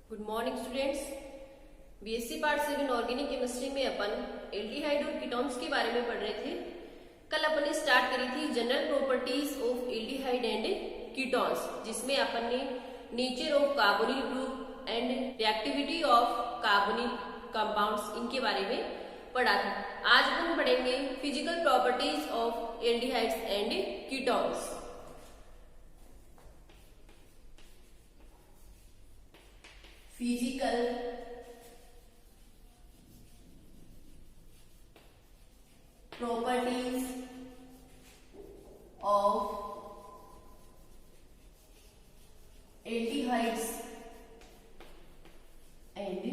Good morning students. BSc part second organic chemistry में अपन aldehyde और ketones के बारे में पढ़ रहे थे। कल अपन ने स्टार्ट करी थी general properties of aldehyde and ketones, जिसमें अपन ने nature of carbonyl group and reactivity of carbonyl compounds इनके बारे में पढ़ा था। आज हम पढ़ेंगे physical properties of aldehydes and ketones. Physical properties of aldehydes and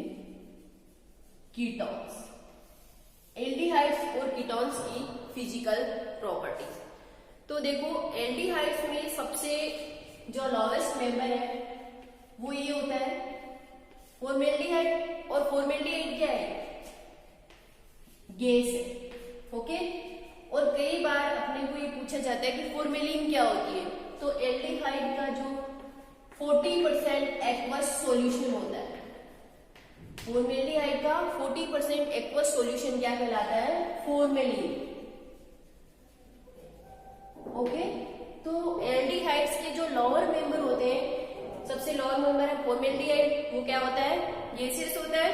ketones। Aldehydes और कीटोन्स की फिजिकल प्रॉपर्टीज। तो देखो, एल्डिहाइड्स में सबसे जो लोवेस्ट मेंबर है वो ये होता है फॉर्मेल्डिहाइड। और फॉर्मेल्डिहाइड क्या है? गैस है। ओके। और कई बार अपने को ये पूछा जाता है कि फॉर्मेलिन क्या होती है। तो एल्डिहाइड का जो 40% एक्वस सॉल्यूशन होता है, फॉर्मेल्डिहाइड का 40% एक्वस सॉल्यूशन क्या कहलाता है? फॉर्मेलिन। ओके। तो एल्डिहाइड्स के जो लोअर मेंबर होते हैं, सबसे लोअर मेंबर है फॉर्मेल्डिहाइड, वो क्या होता है? गैसियस होता है।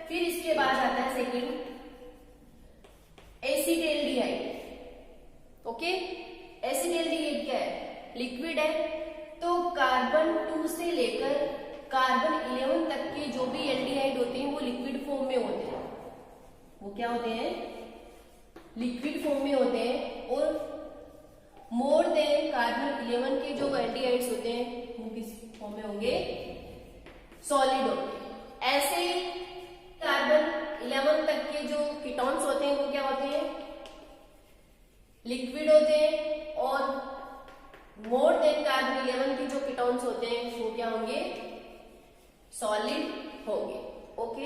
फिर इसके बाद आता है सेकंड एसिडेल्डिहाइड। ओके। एसिडेल्डिहाइड क्या है? लिक्विड है। तो कार्बन 2 से लेकर कार्बन 11 तक के जो भी एल्डिहाइड होते हैं वो लिक्विड फॉर्म में होते हैं। वो क्या होते हैं? लिक्विड फॉर्म में होते हैं। और मोर देन कार्बन 11 के जो एल्डिहाइड्स होते हैं वो किस फॉर्म में होंगे? सॉलिड होंगे। ऐसे ही कार्बन 11 तक के जो कीटोन्स होते हैं वो क्या होते हैं? लिक्विड होते हैं। और मोर देन कार्बन 11 के जो कीटोन्स होते हैं वो क्या होंगे? सॉलिड होंगे। ओके।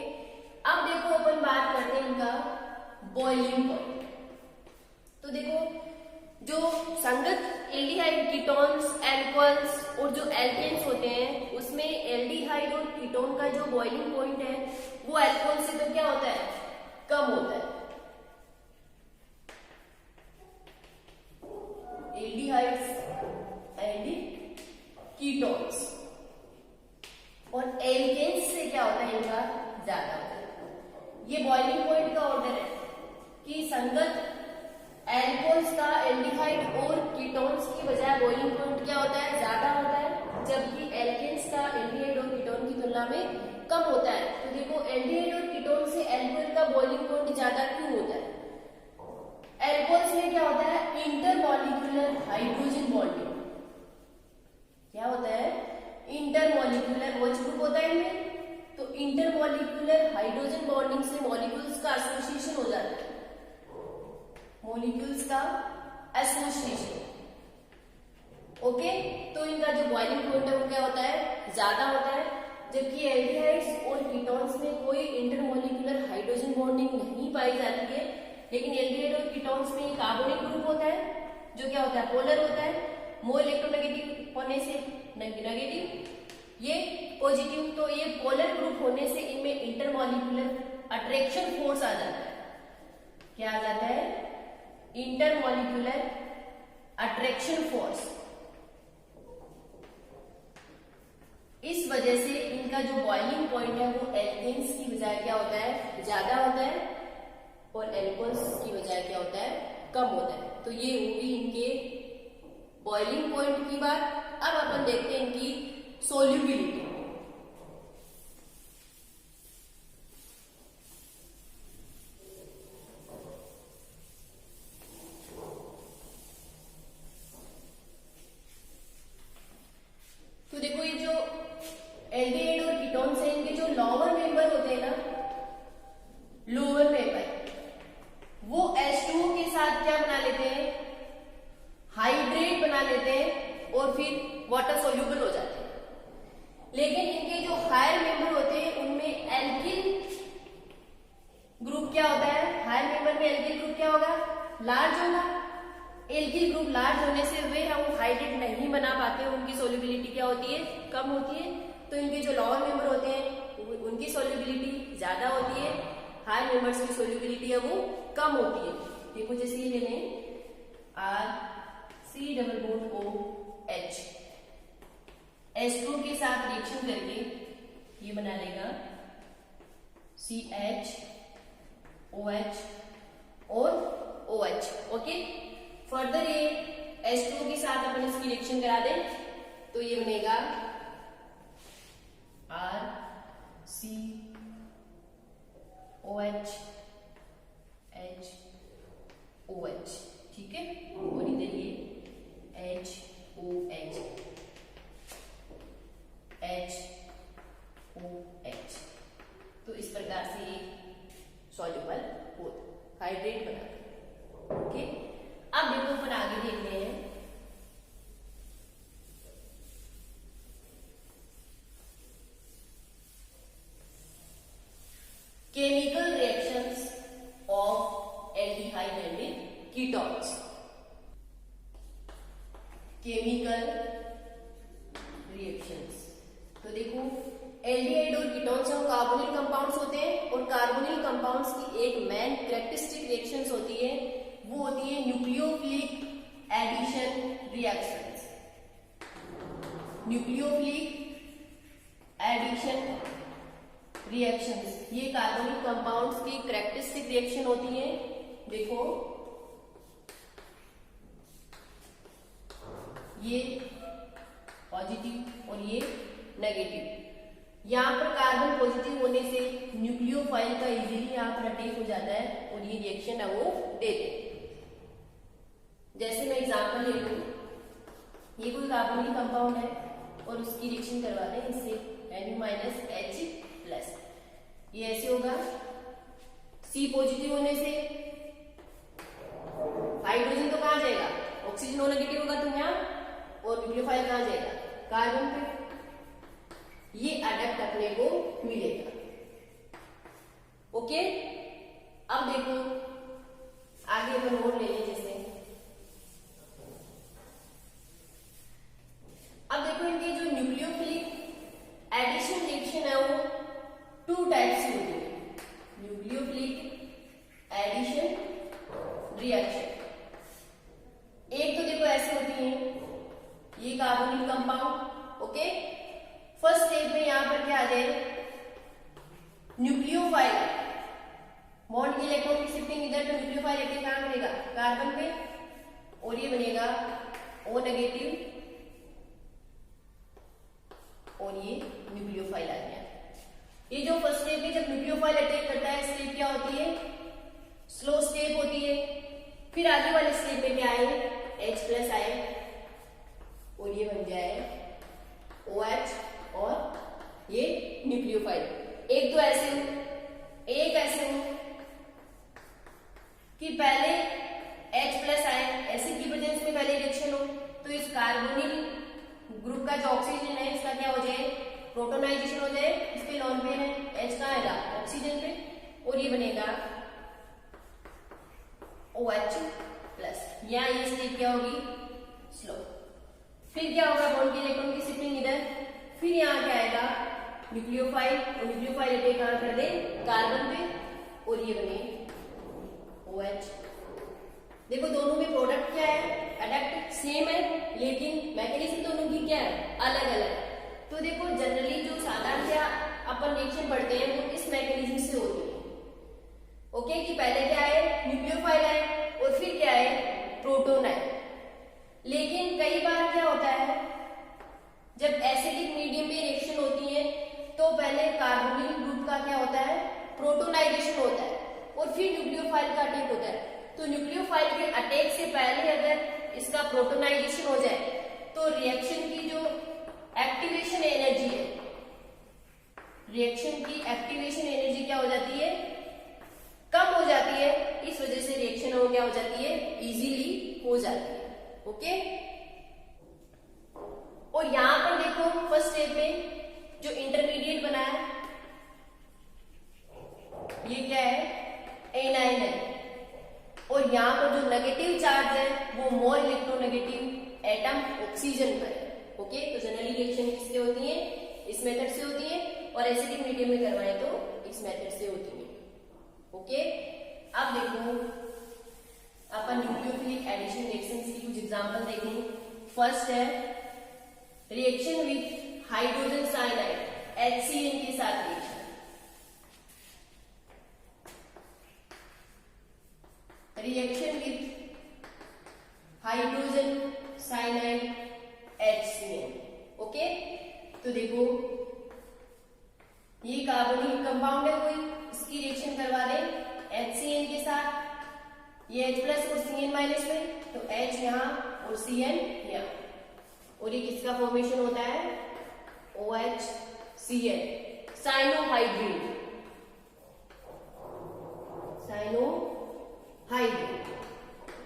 अब देखो, अपन बात करते हैं इनका बॉइलिंग पॉइंट। तो देखो, जो संगत एल्डिहाइड, कीटोन्स, एल्कोहल्स और जो एल्केन्स होते हैं उसमें एल्डिहाइड और कीटोन का जो बॉइलिंग पॉइंट है वो एल्कोहल से तो क्या होता है? कम होता है। Aldehydes and ketones. और एल्केन्स से क्या होता है? इनका ज्यादा होता है। ये बॉइलिंग पॉइंट का ऑर्डर है कि संगत एल्कोहल्स का एल्डिहाइड और कीटोन्स की बजाय बॉइलिंग पॉइंट क्या होता है? ज्यादा होता है, जबकि एल्केन्स का एल्डिहाइड और कीटोन की तुलना में कम होता है। तो देखो, एल्डिहाइड और कीटोन से एल्कोहल का बॉइलिंग पॉइंट ज्यादा क्यों होता है? एल्कोहल्स में क्या होता है? Intermolecular hydrogen bonding. क्या होता है? इंटरमॉलिक्यूलर वॉच ग्रुप होता है इनमें। तो इंटरमॉलिक्यूलर हाइड्रोजन बॉन्डिंग से मॉलिक्यूल्स का एसोसिएशन हो जाता है। मॉलिक्यूल्स का एसोसिएशन। ओके। तो इनका जो बॉइलिंग पॉइंट है वो क्या होता है? ज्यादा होता है। जबकि एल्डिहाइड्स और कीटोन्स में कोई इंटरमॉलिक्यूलर हाइड्रोजन बॉन्डिंग नहीं पाई जाती है। लेकिन एल्डिहाइड और कीटोन्स में कार्बोनिक ग्रुप होता है जो क्या होता है? पोलर होता है। मोर इलेक्ट्रोनेगेटिव होने से नेगेटिव, ये पॉजिटिव। तो ये पोलर ग्रुप होने से इनमें इंटरमॉलिक्यूलर अट्रैक्शन फोर्स आ जाता है। क्या आ जाता है? Intermolecular attraction force. इस वजह से इनका जो बॉइलिंग पॉइंट है वो एल्केन्स की बजाय क्या होता है? ज्यादा होता है। और एल्कोहल्स की बजाय क्या होता है? कम होता है। तो ये होगी इनके बॉइलिंग पॉइंट की बात। अब अपन देखते हैं इनकी सोल्यूबिलिटी। तो देखो, ये जो एल्डिहाइड और कीटोन्स हैं इनके जो लोअर मेंबर होते हैं ना, लोअर मेंबर वो H2O के साथ क्या बना लेते हैं? हाइड्रेट बना लेते हैं और फिर वाटर सोल्यूबल हो जाते हैं। लेकिन इनके जो हायर मेंबर होते हैं उनमें एल्किल ग्रुप क्या होता है? हायर मेंबर में एल्किल ग्रुप क्या होगा? लार्ज होगा। एल्किल ग्रुप लार्ज होने से वे हम हाइड्रेट नहीं बना पाते, उनकी सोल्युबिलिटी क्या होती है, कम होती है। तो इनके जो लोअर मेंबर होते हैं उनकी सोल्यूबिलिटी ज्यादा होती है, हाई मेंबर्स की सोल्यूबिलिटी है वो कम होती है। देखो जैसे ये लेने RC≡OH, H2 के साथ रिएक्शन करके ये बना लेगा CH OH और OH। ओके, फर्दर ये H2 के साथ अपन इसकी रिएक्शन करा दें तो ये बनेगा RCOH HOH। ठीक है, और इधर ये HOH HOH। तो इस प्रकार से ये सॉल्युबल होता, हाइड्रेट बनाते। ओके, अब देखो अपन आगे देखते हैं chemical reactions of aldehyde and ketones। Chemical reactions, तो देखो एल्डिहाइड और कीटोन्स जो कार्बोनिल कंपाउंड्स होते हैं, और कार्बोनिल कंपाउंड्स की एक मेन कैरेक्टरिस्टिक रिएक्शंस होती है, वो होती है nucleophilic addition reactions. Nucleophilic addition reactions ये कार्बोनिक कंपाउंड्स की कैरेक्टरिस्टिक रिएक्शन होती है। देखो ये पॉजिटिव और ये नेगेटिव, यहाँ पर कार्बन पॉजिटिव होने से न्यूक्लियोफाइल का इजीली यहाँ पर अटैक हो जाता है और ये रिएक्शन है वो देते। जैसे मैं एग्जांपल ले लूं, ये कोई कार्बोनिक कंपाउंड है और उसकी रिएक्शन करवा दें इससे Na-H+, ये ऐसे होगा, C पॉजिटिव होने से हाइड्रोजन तो कहां जाएगा, ऑक्सीजन O नेगेटिव होगा तो यहाँ, और न्यूक्लियोफाइल कहां जाएगा, कार्बन पे। ये अडक्ट अपने को मिलेगा। ओके, अब देखो आगे अपन और ले लें, जैसे अब देखो इनके जो न्यूक्लियोफिलिक एडिशन रिएक्शन है वो 2 टाइप्स की होती है। न्यूक्लियोफिलिक एडिशन रिएक्शन एक तो देखो ऐसे होती है, ये carbonyl compound. Okay, first step में यहां पर क्या आ जाए, न्यूक्लियोफाइल बॉन्ड की इलेक्ट्रॉन की शिफ्टिंग इधर, तो न्यूक्लियोफाइल अटैक कहां करेगा, कार्बन पे, और ये बनेगा O नेगेटिव और ये न्यूक्लियोफाइल आ गया। ये जो फर्स्ट स्टेप में जब न्यूक्लियोफाइल अटैक करता है, स्टेप क्या होती है, स्लो स्टेप होती है। फिर आगे वाले स्टेप में क्या आए, H+ आए और ये बन जाए OH और ये न्यूक्लियोफाइल। एक तो ऐसे हो, एक ऐसे हो कि पहले H+ आए, एसिड की प्रेजेंस में पहले रिएक्शन हो, तो इस कार्बोनिल ग्रुप का जो ऑक्सीजन है इसका क्या हो जाए, प्रोटोनाइजेशन हो जाए, इस पे लोन पेयर है, H कहां आएगा, ऑक्सीजन पे, और ये बनेगा OH+। यहाँ ये स्टेप क्या होगी, स्लो। फिर क्या होगा, बॉन्ड के इलेक्ट्रॉन की शिफ्टिंग इधर, फिर यहाँ क्या आएगा, न्यूक्लियोफाइल, और न्यूक्लियोफाइल अटैक कहां कर दे, कार्बन पे, और ये बने OH। देखो दोनों में प्रोडक्ट क्या है, अडक्ट सेम है, लेकिन मैकेनिज्म दोनों की क्या है, अलग अलग। तो देखो जनरली जो साधारणतया अपन रिएक्शन पढ़ते हैं वो इस मैकेनिज्म से होती है। ओके, कि पहले क्या है, न्यूक्लियोफाइल है और फिर क्या है, प्रोटोन है। लेकिन कई बार क्या होता है, जब एसिडिक मीडियम में रिएक्शन होती है तो पहले कार्बोनिल ग्रुप का क्या होता है, प्रोटोनाइजेशन होता है, और फिर न्यूक्लियोफाइल का अटैक होता है। तो न्यूक्लियोफाइल के अटैक से पहले अगर इसका प्रोटोनाइजेशन हो जाए तो रिएक्शन की जो एक्टिवेशन एनर्जी है, रिएक्शन की एक्टिवेशन एनर्जी क्या हो जाती है, कम हो जाती है। इस वजह से रिएक्शन हो क्या हो जाती है, इजीली हो जाती है। ओके, और यहां पर देखो फर्स्ट स्टेप में जो इंटरमीडिएट बना है ये क्या है, एनाइन है, और यहां पर जो नेगेटिव चार्ज है वो मोर इलेक्ट्रोनेगेटिव एटम ऑक्सीजन पर है। ओके, तो जनरली रिएक्शन किससे होती है, इस मेथड से होती है। और और एसिडिक मीडियम में करवाएं तो इस मेथड से होती है। ओके, अब देखो अपन न्यूक्लियोफिलिक एडिशन रिएक्शंस की कुछ एग्जांपल देखेंगे। फर्स्ट है reaction with hydrogen cyanide HCN के साथ reaction. Reaction with hydrogen cyanide HCN। Okay, तो देखो ये कार्बोनिल कंपाउंड है कोई, इसकी रिएक्शन करवा दें HCN के साथ, ये H प्लस और Cn माइनस में, तो H यहाँ और Cn यहाँ, और ये किसका फॉर्मेशन होता है OHCl, साइनोहाइड्रिन।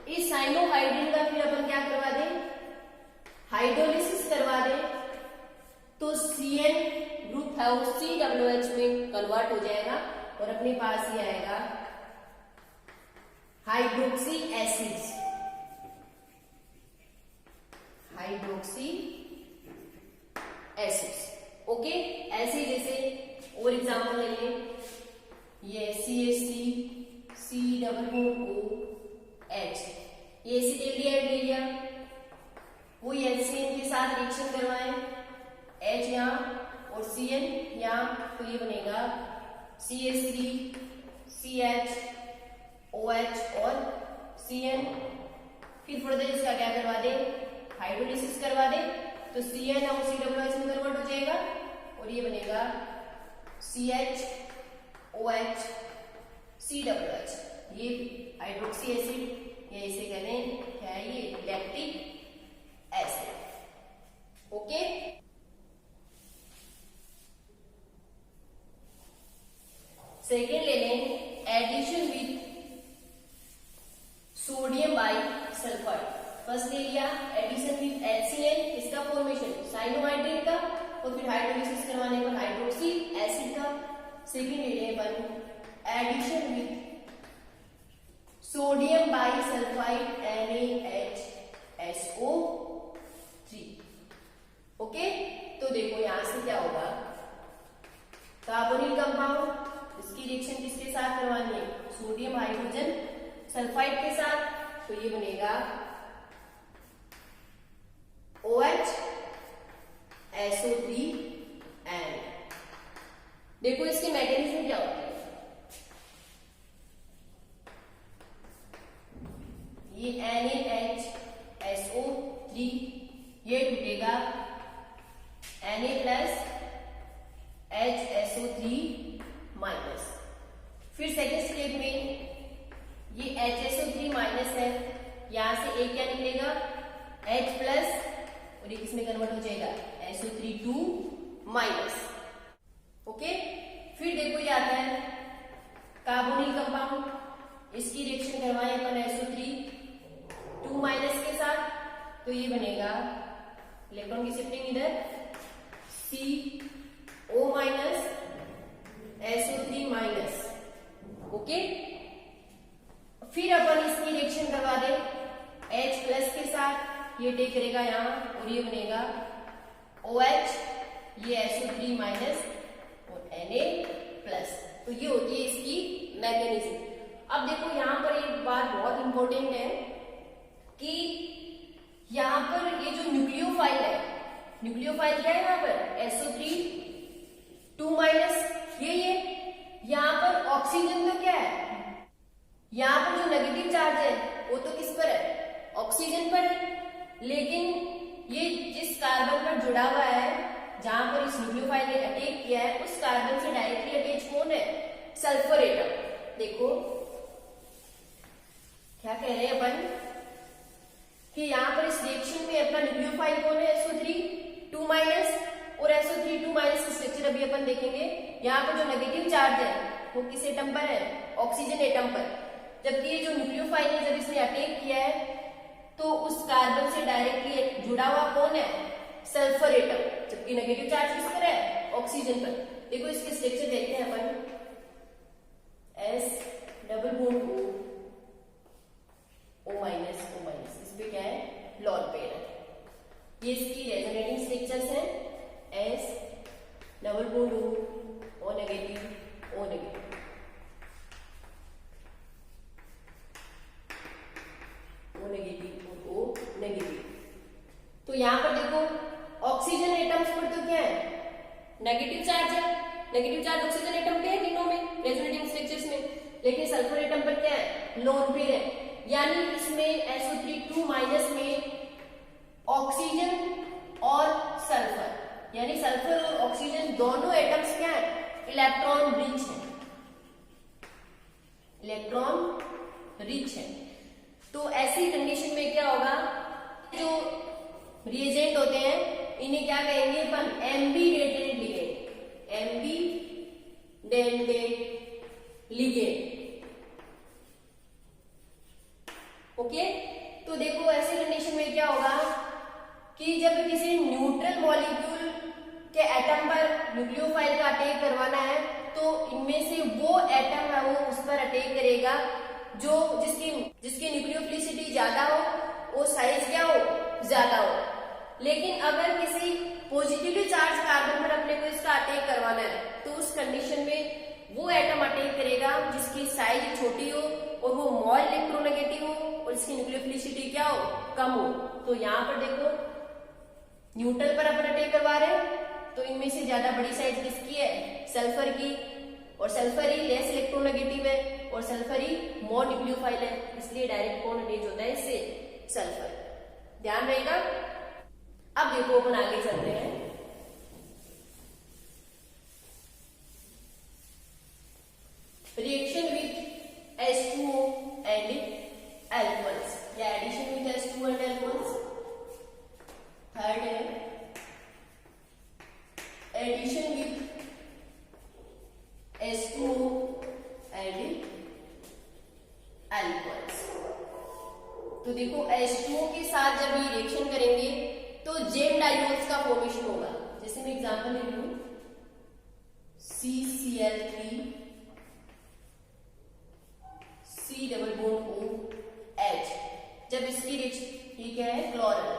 इस साइनोहाइड्रिन का फिर अपन क्या करवा दें, हाइड्रोलिसिस करवा दें, तो Cn ग्रुप है वो COOH में कन्वर्ट हो जाएगा और अपने पास ही आएगा हाइड्रोक्सी एसिड्स। ओके, ऐसे जैसे और एग्जांपल ले लें, ये CH3 COOH, ये एसिटाल्डिहाइड ले लिया, वो HCN के साथ रिएक्शन करवाएं, H यहाँ और Cn यहाँ, तो ये बनेगा CH3 CH OH और Cn। फिर फर्दर इसका क्या करवा दे, हाइड्रोलिसिस करवा दे, तो Cn और COOH में कन्वर्ट हो जाएगा और ये बनेगा CHOH COOH, ये हाइड्रोक्सी एसिड, या इसे कहें क्या है ये लैक्टिक एसिड। ओके, सेकेंड ले लें addition with sodium bisulphide. First ले लिया एडिशन विथ HCl, इसका फॉर्मेशन साइनोहाइड्रिन का, और फिर हाइड्रोलिसिस करवाने पर हाइड्रोक्सी एसिड का। सेकेंड ले लें अपन addition with sodium bisulphide NaHSO3। Okay, तो देखो यहां से क्या होगा, कार्बोनिल कंपाउंड, इसकी रिएक्शन किसके साथ करवानी है, सोडियम हाइड्रोजन सल्फाइड के साथ, तो ये बनेगा OHSO3N। देखो इसके मैकेनिज्म क्या होते हैं, ये NaHSO3 ये टूटेगा Na प्लस HSO3 माइनस। फिर सेकेंड स्टेप में ये HSO3 माइनस है, यहां से एक क्या निकलेगा H प्लस, और ये किसमें कन्वर्ट हो जाएगा SO3 माइनस। ओके, फिर देखो ये आता है कार्बोनिल कंपाउंड, इसकी रिएक्शन करवाएं अपन SO3 माइनस के साथ, तो ये बनेगा इलेक्ट्रॉन की शिफ्टिंग इधर CO minus SO3 minus. Okay, फिर अपन इसकी रिएक्शन करवा दे H प्लस के साथ, ये टेक करेगा यहाँ और ये बनेगा OH, ये SO3 माइनस और Na प्लस। तो ये होती है इसकी मैकेनिज्म। अब देखो यहाँ पर एक बात बहुत इंपॉर्टेंट है कि यहाँ पर ये जो न्यूक्लियोफाइल है, न्यूक्लियोफाइल क्या है यहाँ पर SO3 माइनस, ये यहाँ पर ऑक्सीजन तो क्या है, यहाँ पर जो नेगेटिव चार्ज है वो तो किस पर है, ऑक्सीजन पर है, लेकिन ये जिस कार्बन पर जुड़ा हुआ है, जहां पर इस न्यूक्लियोफाइल ने अटैक किया है, उस कार्बन से डायरेक्टली अटैच कौन है, सल्फर एटम। देखो क्या कह रहे हैं अपन कि यहाँ पर इस रिएक्शन में अपना न्यूक्लियोफाइल कौन है, SO3 माइनस, और SO3 माइनस स्ट्रक्चर अभी अपन देखेंगे। यहाँ पर जो नेगेटिव चार्ज है वो किस एटम पर है, ऑक्सीजन एटम पर, जबकि ये जो न्यूक्लियोफाइल ने जब इसने अटैक किया है तो उस कार्बन से डायरेक्टली जुड़ा हुआ कौन है, सल्फर एटम, जबकि नेगेटिव चार्ज किस पर है, ऑक्सीजन पर। देखो इसके स्ट्रक्चर देखते हैं अपन, S double bond O minus, इस पे क्या है, लॉन पेयर है। ये इसकी रेजोनेटिंग स्ट्रक्चर्स हैं, S double bond O O negative, O negative, O negative और O नेगेटिव। तो यहां पर देखो ऑक्सीजन एटम्स पर तो क्या है, नेगेटिव चार्ज है, नेगेटिव चार्ज ऑक्सीजन एटम पे है तीनों में रेजोनेटिंग स्ट्रक्चर्स में, लेकिन सल्फर एटम पर क्या है, लोन पेयर है। यानी इसमें SO3 माइनस में ऑक्सीजन और सल्फर, यानी सल्फर और ऑक्सीजन दोनों एटम्स क्या है, इलेक्ट्रॉन रिच है, इलेक्ट्रॉन रिच है। तो ऐसी कंडीशन में क्या होगा, जो रिएजेंट होते हैं इन्हें क्या कहेंगे अपन, ambidentate ligand, ambidentate ligand. Okay, तो देखो ऐसी कंडीशन में क्या होगा कि जब किसी न्यूट्रल मॉलिक्यूल के एटम पर न्यूक्लियोफाइल का अटैक करवाना है तो इनमें से वो एटम है वो उस पर अटैक करेगा जो जिसकी न्यूक्लियोफिलिसिटी ज्यादा हो, वो साइज क्या हो, ज्यादा हो। लेकिन अगर किसी पॉजिटिवली चार्ज कार्बन पर अपने को इसका अटैक करवाना है तो उस कंडीशन में वो एटम अटैक करेगा जिसकी साइज छोटी हो और वो मोर इलेक्ट्रोनेगेटिव हो और इसकी न्यूक्लियोफिलिसिटी क्या हो, कम हो। तो यहाँ पर देखो न्यूट्रल पर अपन अटैक करवा रहे हैं तो इनमें से ज्यादा बड़ी साइज किसकी है, सल्फर की, और सल्फर ही लेस इलेक्ट्रोनेगेटिव है और सल्फर ही मोर न्यूक्लियोफाइल है, इसलिए डायरेक्ट कौन अटैच होता है इससे, सल्फर। ध्यान रहेगा। अब देखो अपन आगे चलते हैं। Reaction with H2O and alcohols या addition with H2O and alcohols. Third है addition with H2O and alcohols. तो देखो H2O के साथ जब ये रिएक्शन करेंगे तो जेम डाइऑल्स का फॉर्मेशन होगा। जैसे मैं एग्जांपल ले लूं, CCl3 C double bond OH, जब इसकी रिएक्शन, ये क्या है, क्लोरल,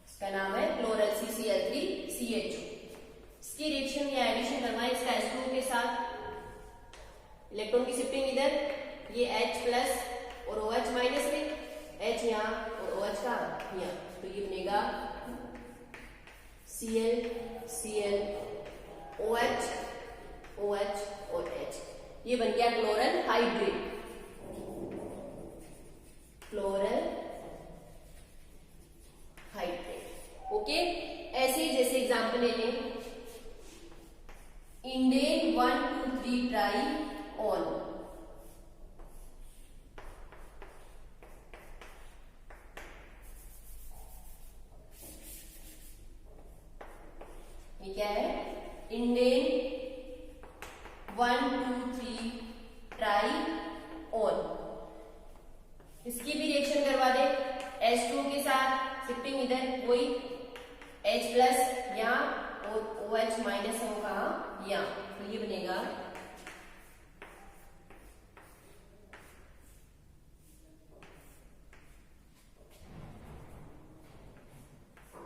इसका नाम है क्लोरल CCl3CHO। इसकी रिएक्शन या एडिशन करवाएं इसका H2O के साथ, इलेक्ट्रॉन की शिफ्टिंग इधर, ये H प्लस और OH माइनस में, H यहाँ और OH का यहाँ, तो ये बनेगा Cl OH OH और H, ये बन गया chloral hydrate, chloral hydrate. Okay, ऐसे ही जैसे एग्जांपल ले लें, इंडेन 1 2 3 ट्राई ऑन, ये क्या है, इंडेन 1 2 3 ट्राई ऑन। इसकी भी रिएक्शन करवा दे H2O के साथ, शिफ्टिंग इधर वही H प्लस यहाँ और OH माइनस है वो कहाँ, यहाँ, तो ये बनेगा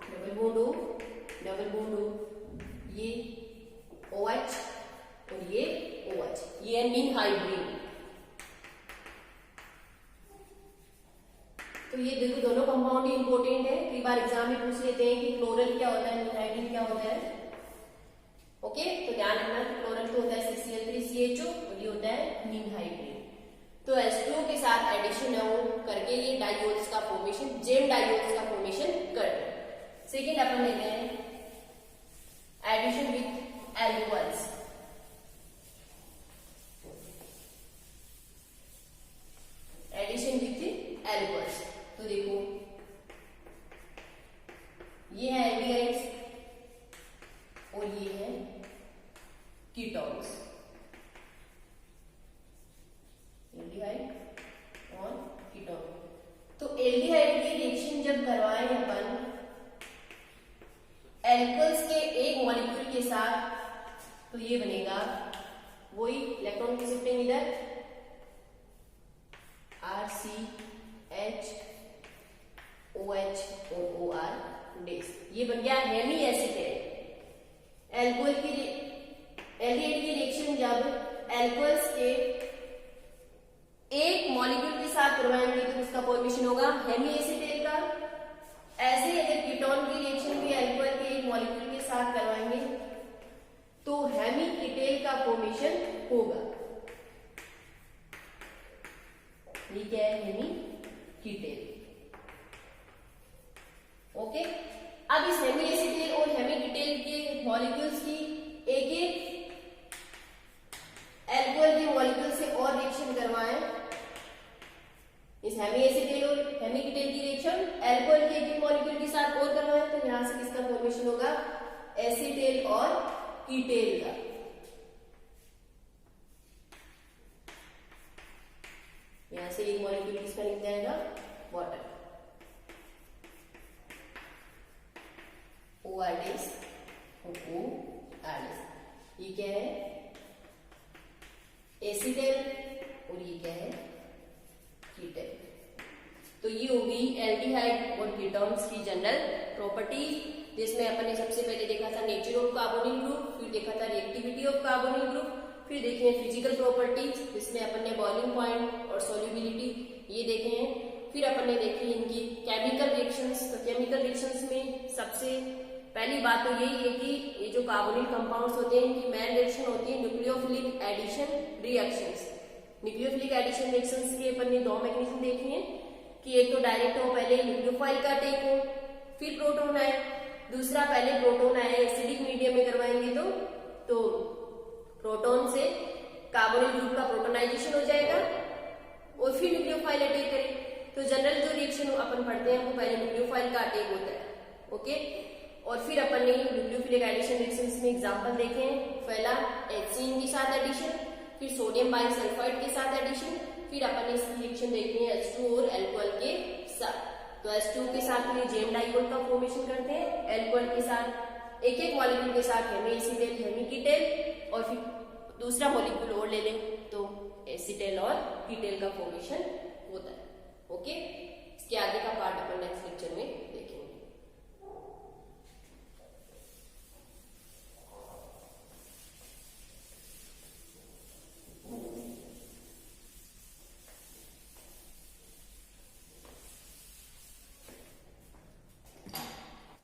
double bond O, double bond O, ये OH और ये OH, ये है मीन हाइब्रिड। तो ये देखो दोनों कंपाउंड ही इंपॉर्टेंट है, कई बार एग्जाम में पूछ लेते हैं कि क्लोरल क्या होता है, मीथाइलिन क्या होता है। ओके, तो ध्यान रखना कि क्लोरल तो होता है CCl3CHO और ये होता है मीन हाइब्रिड। तो H2O के साथ एडिशन है वो करके ये डाइऑल्स का फॉर्मेशन, जेम डाइऑल्स का फॉर्मेशन करते हैं। सेकेंड अपन लेते हैं addition with alcohols. Addition with alcohols, तो देखो ये है एल्डिहाइड्स और ये है कीटोन्स, एल्डिहाइड और कीटोन। तो एल्डिहाइड की रिएक्शन जब करवाएं अपन एल्कोहल्स के एक मॉलिक्यूल के साथ, तो ये बनेगा वही इलेक्ट्रॉन की शिफ्टिंग इधर RCH OH और OR डेस, ये बन गया हेमी एसिटेट। एल्कोहल की एल्कोहल्स के एक मॉलिक्यूल के साथ करवाएंगे तो उसका फॉर्मेशन होगा हेमी एसिटेल का। ऐसे ही अगर कीटोन की रिएक्शन भी एल्कोहल के एक मॉलिक्यूल के साथ करवाएंगे तो हेमी कीटेल का फॉर्मेशन होगा। ये क्या है? Hemy Keitel. ओके, अब इस हेमी एसिटेल और हेमी कीटेल के मॉलिक्यूल्स की एक एक एल्कोहल के मॉलिक्यूल से और रिएक्शन करवाएं। इस हेमी एसिटेल और हेमी कीटेल की रिएक्शन एल्कोहल के एक मॉलिक्यूल के साथ और करवाएं तो यहां से किसका फॉर्मेशन होगा? एसिटेल और कीटेल का। यहां से एक मॉलिक्यूल किसका निकल जाएगा? वाटर। OR-, OO-। ये क्या है? एसिटेल और ये क्या है? कीटेल। तो ये होगी एल्डिहाइड और कीटोन्स की जनरल प्रॉपर्टीज, जिसमें अपन ने सबसे पहले देखा था नेचर ऑफ कार्बोनिल ग्रुप, फिर देखा था रिएक्टिविटी ऑफ कार्बोनिल ग्रुप, फिर देखे हैं फिजिकल प्रॉपर्टीज जिसमें अपन ने बॉइलिंग पॉइंट और सोल्यूबिलिटी ये देखे हैं। फिर अपन ने देखी इनकी केमिकल रिएक्शंस। तो केमिकल रिएक्शंस में सबसे पहली बात तो यही है कि ये जो कार्बोनिल कंपाउंड्स होते हैं इनकी मेन रिएक्शन होती है nucleophilic addition reactions. Nucleophilic addition reactions के अपन ने दो मैकेनिज्म देखे हैं कि एक तो डायरेक्ट हो, पहले न्यूक्लियोफाइल का अटैक हो, फिर प्रोटॉन आए। दूसरा पहले प्रोटॉन आए एसिडिक मीडियम में करवाएंगे तो प्रोटॉन से कार्बोनिल ग्रुप का प्रोटोनाइजेशन हो जाएगा और फिर न्यूक्लियोफाइल अटैक करें। तो जनरल जो रिएक्शन अपन पढ़ते हैं वो पहले न्यूक्लियोफाइल का अटैक होता है। ओके, और फिर अपन ने न्यूक्लियोफिलिक एडिशन रिएक्शंस में एग्जांपल देखे हैं। पहला HCN के साथ एडिशन, फिर सोडियम बाइसल्फाइड के साथ एडिशन, फिर अपन ने इसकी रिएक्शन देखी है H2 और अल्कोहल के साथ। तो H2 के साथ ये जेम डाइकोल का फॉर्मेशन करते हैं, अल्कोहल के साथ एक एक मॉलिक्यूल के साथ हेमी एसिटेल हेमी कीटेल, और फिर दूसरा मॉलिक्यूल और ले लें तो एसिटेल और कीटेल का फॉर्मेशन होता है। ओके, इसके आगे का पार्ट अपन नेक्स्ट